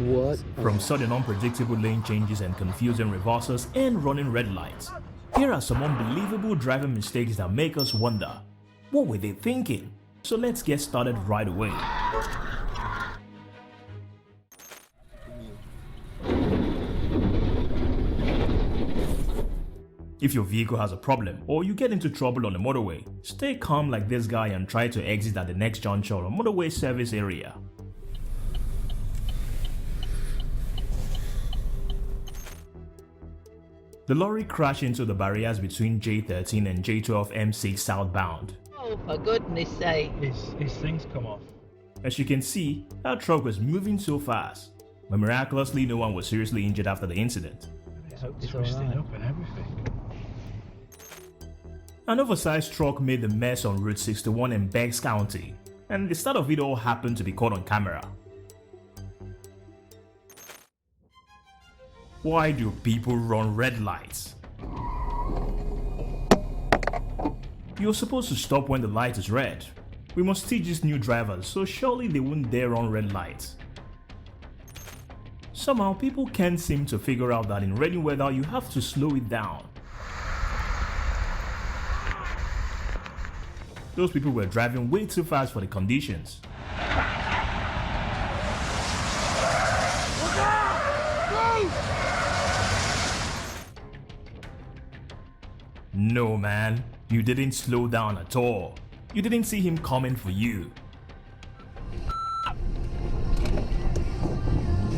What? From sudden unpredictable lane changes and confusing reversals and running red lights, here are some unbelievable driving mistakes that make us wonder, what were they thinking? So let's get started right away. If your vehicle has a problem or you get into trouble on the motorway, stay calm like this guy and try to exit at the next junction or motorway service area. The lorry crashed into the barriers between J13 and J12 M6 southbound. Oh, for goodness sake. His things come off. As you can see, that truck was moving so fast, but miraculously no one was seriously injured after the incident. It's twisting up and everything. An oversized truck made the mess on Route 61 in Berks County, and the start of it all happened to be caught on camera. Why do people run red lights? You're supposed to stop when the light is red. We must teach these new drivers, so surely they won't dare run red lights. Somehow people can't seem to figure out that in rainy weather you have to slow it down. Those people were driving way too fast for the conditions. No man, you didn't slow down at all. You didn't see him coming for you.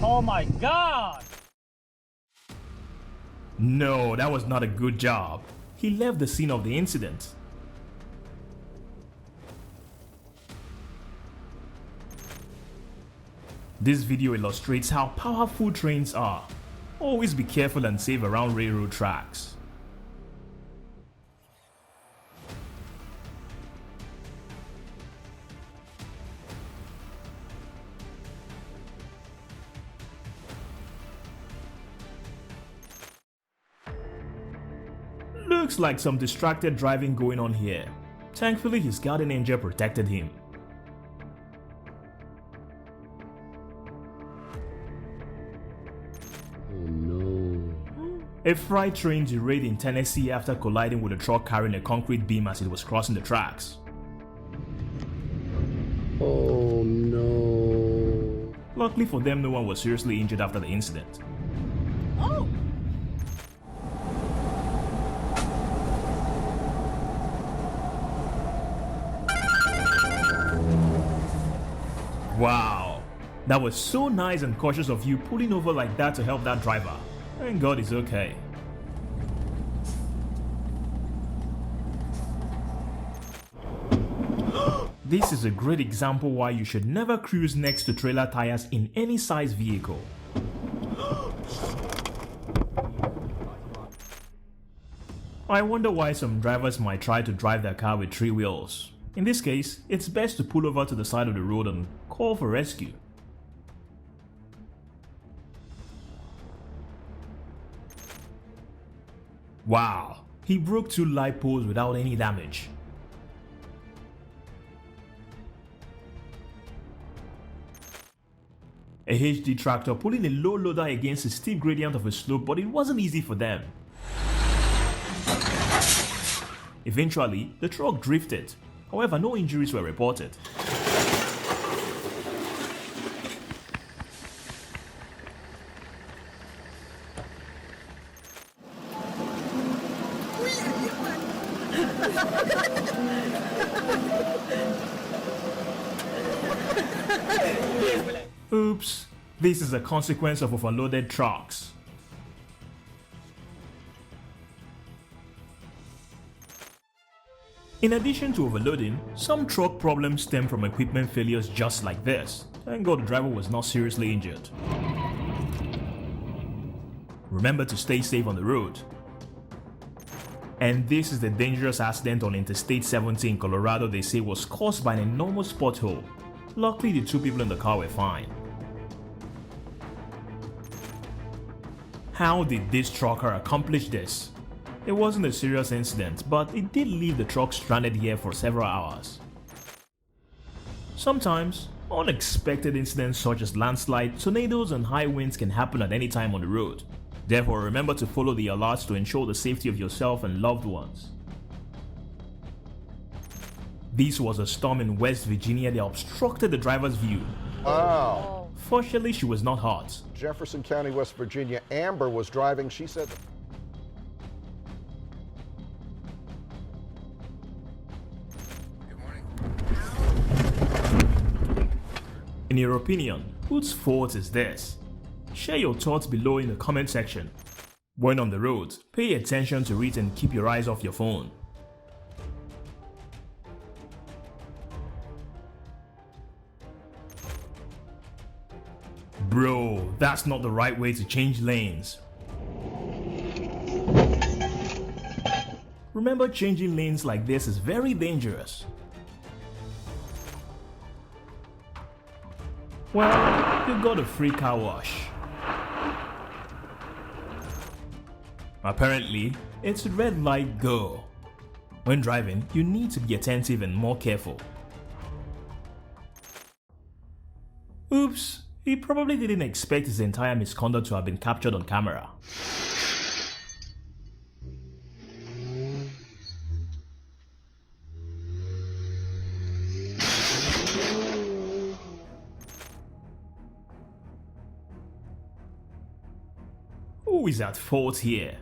Oh my god! No, that was not a good job. He left the scene of the incident. This video illustrates how powerful trains are. Always be careful and safe around railroad tracks. Looks like some distracted driving going on here. Thankfully, his guardian angel protected him. Oh no. A freight train derailed in Tennessee after colliding with a truck carrying a concrete beam as it was crossing the tracks. Oh no. Luckily for them, no one was seriously injured after the incident. Oh! Wow, that was so nice and cautious of you pulling over like that to help that driver. Thank God he's okay. This is a great example why you should never cruise next to trailer tires in any size vehicle. I wonder why some drivers might try to drive their car with 3 wheels. In this case, it's best to pull over to the side of the road and call for rescue. Wow, he broke 2 light poles without any damage. A HD tractor pulling a low loader against a steep gradient of a slope, but it wasn't easy for them. Eventually, the truck drifted. However, no injuries were reported. Oops, this is a consequence of overloaded trucks. In addition to overloading, some truck problems stem from equipment failures just like this. Thank God the driver was not seriously injured. Remember to stay safe on the road. And this is the dangerous accident on Interstate 70 in Colorado they say was caused by an enormous pothole. Luckily, the 2 people in the car were fine. How did this trucker accomplish this? It wasn't a serious incident, but it did leave the truck stranded here for several hours. Sometimes, Unexpected incidents such as landslides, tornadoes, and high winds can happen at any time on the road. Therefore, remember to follow the alerts to ensure the safety of yourself and loved ones. This was a storm in West Virginia that obstructed the driver's view. Wow. Fortunately, she was not hurt. Jefferson County, West Virginia. Amber was driving. She said. In your opinion, whose fault is this? Share your thoughts below in the comment section. When on the road, pay attention to it and keep your eyes off your phone. Bro, that's not the right way to change lanes. Remember, changing lanes like this is very dangerous. Well, you got a free car wash. Apparently, it's red light go. When driving, you need to be attentive and more careful. Oops, he probably didn't expect his entire misconduct to have been captured on camera. Who is at fault here?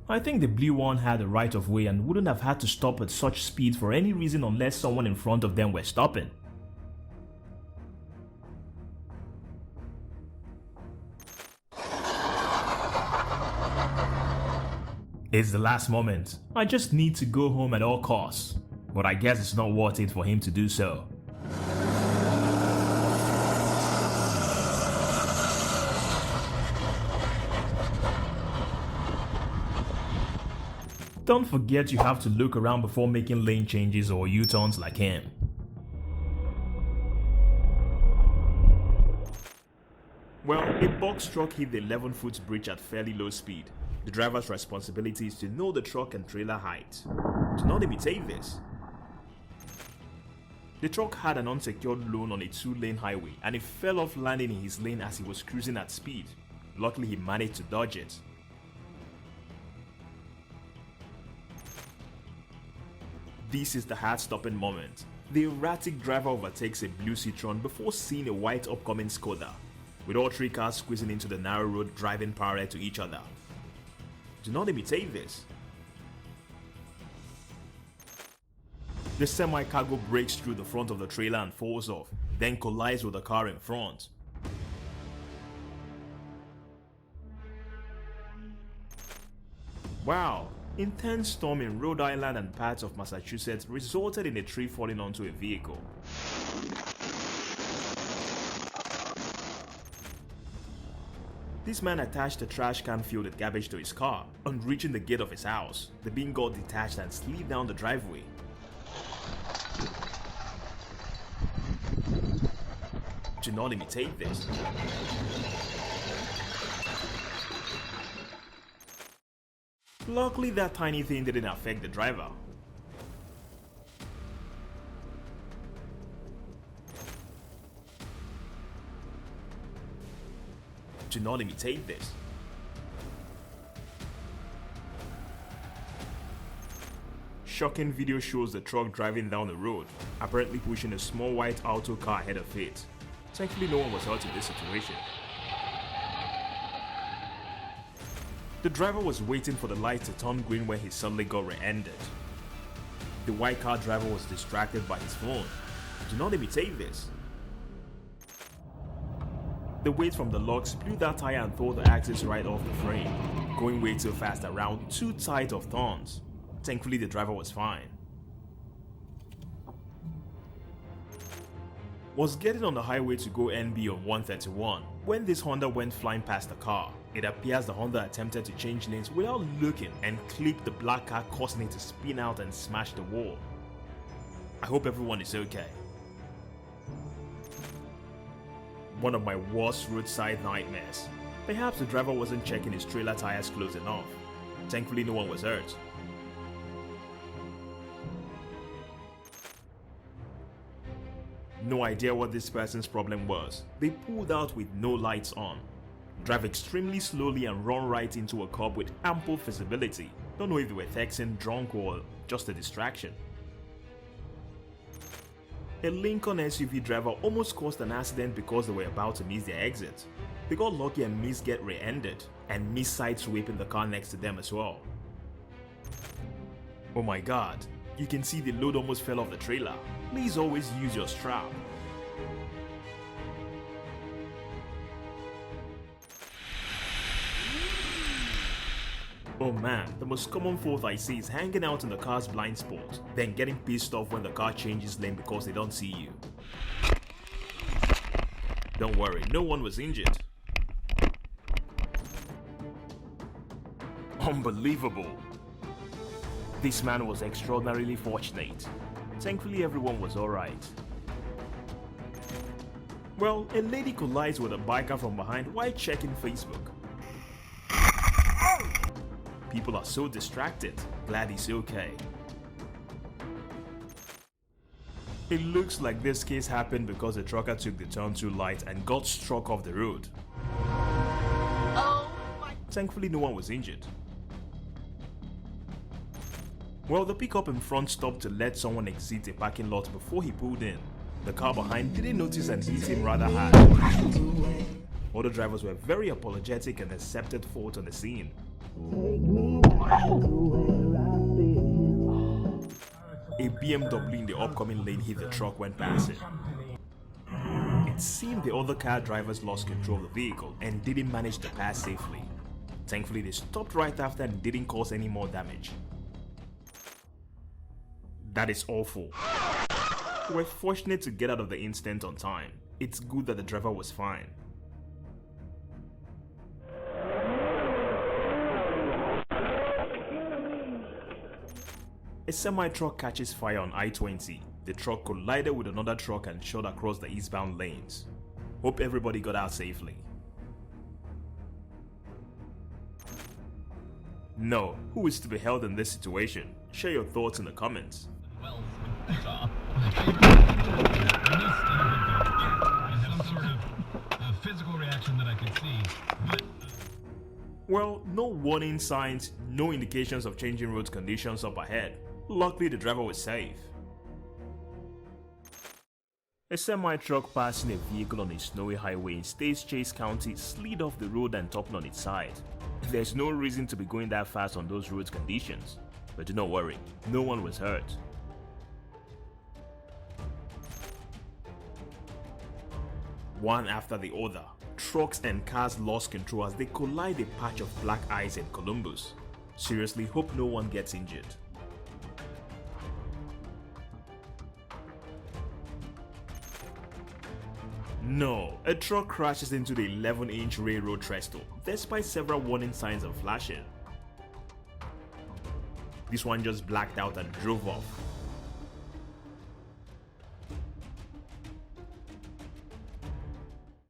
I think the blue one had the right of way and wouldn't have had to stop at such speed for any reason unless someone in front of them were stopping. It's the last moment. I just need to go home at all costs. But I guess it's not worth it for him to do so. Don't forget you have to look around before making lane changes or U-turns like him. Well, a box truck hit the 11-foot bridge at fairly low speed. The driver's responsibility is to know the truck and trailer height. Do not imitate this. The truck had an unsecured loan on a 2-lane highway and it fell off landing in his lane as he was cruising at speed. Luckily, he managed to dodge it. This is the heart-stopping moment. The erratic driver overtakes a blue Citroen before seeing a white upcoming Skoda, with all 3 cars squeezing into the narrow road driving parallel to each other. Do not imitate this. The semi-cargo breaks through the front of the trailer and falls off, then collides with the car in front. Wow! Intense storm in Rhode Island and parts of Massachusetts resulted in a tree falling onto a vehicle. This man attached a trash can filled with garbage to his car. On reaching the gate of his house, the bin got detached and slid down the driveway. Do not imitate this. Luckily, that tiny thing didn't affect the driver. Do not imitate this. Shocking video shows the truck driving down the road, apparently pushing a small white auto car ahead of it. Thankfully, no one was hurt in this situation. The driver was waiting for the light to turn green when he suddenly got rear-ended. The white car driver was distracted by his phone. Do not imitate this. The weight from the lugs blew that tire and threw the axis right off the frame, going way too fast around 2 tight of turns. Thankfully, the driver was fine. Was getting on the highway to go NB on 131 when this Honda went flying past the car. It appears the Honda attempted to change lanes without looking and clipped the black car, causing it to spin out and smash the wall. I hope everyone is okay. One of my worst roadside nightmares. Perhaps the driver wasn't checking his trailer tires close enough. Thankfully, no one was hurt. No idea what this person's problem was. They pulled out with no lights on, drive extremely slowly and run right into a curb with ample visibility. Don't know if they were texting, drunk, or just a distraction. A Lincoln SUV driver almost caused an accident because they were about to miss their exit. They got lucky and missed get rear-ended, and missed side-sweeping the car next to them as well. Oh my god, you can see the load almost fell off the trailer. Please always use your strap. Oh man, the most common fault I see is hanging out in the car's blind spot, then getting pissed off when the car changes lane because they don't see you. Don't worry, no one was injured. Unbelievable. This man was extraordinarily fortunate. Thankfully everyone was alright. Well, a lady collides with a biker from behind while checking Facebook. People are so distracted. Glad he's okay. It looks like this case happened because the trucker took the turn too light and got struck off the road. Thankfully no one was injured. Well, the pickup in front stopped to let someone exit a parking lot before he pulled in. The car behind didn't notice and hit him rather hard. Other drivers were very apologetic and accepted fault on the scene. A BMW in the upcoming lane hit the truck when passing. It seemed the other car drivers lost control of the vehicle and didn't manage to pass safely. Thankfully, they stopped right after and didn't cause any more damage. That is awful. We were fortunate to get out of the incident on time. It's good that the driver was fine. A semi-truck catches fire on I-20. The truck collided with another truck and shot across the eastbound lanes. Hope everybody got out safely. No, who is to be held in this situation? Share your thoughts in the comments. Well, some sort of physical reaction that I could see, but well, no warning signs, no indications of changing road conditions up ahead. Luckily, the driver was safe. A semi-truck passing a vehicle on a snowy highway in States Chase County slid off the road and toppled on its side. There's no reason to be going that fast on those road conditions, but do not worry, no one was hurt. One after the other, trucks and cars lost control as they collide a patch of black ice in Columbus. Seriously, hope no one gets injured. No, a truck crashes into the 11-inch railroad trestle, despite several warning signs of flashing. This one just blacked out and drove off.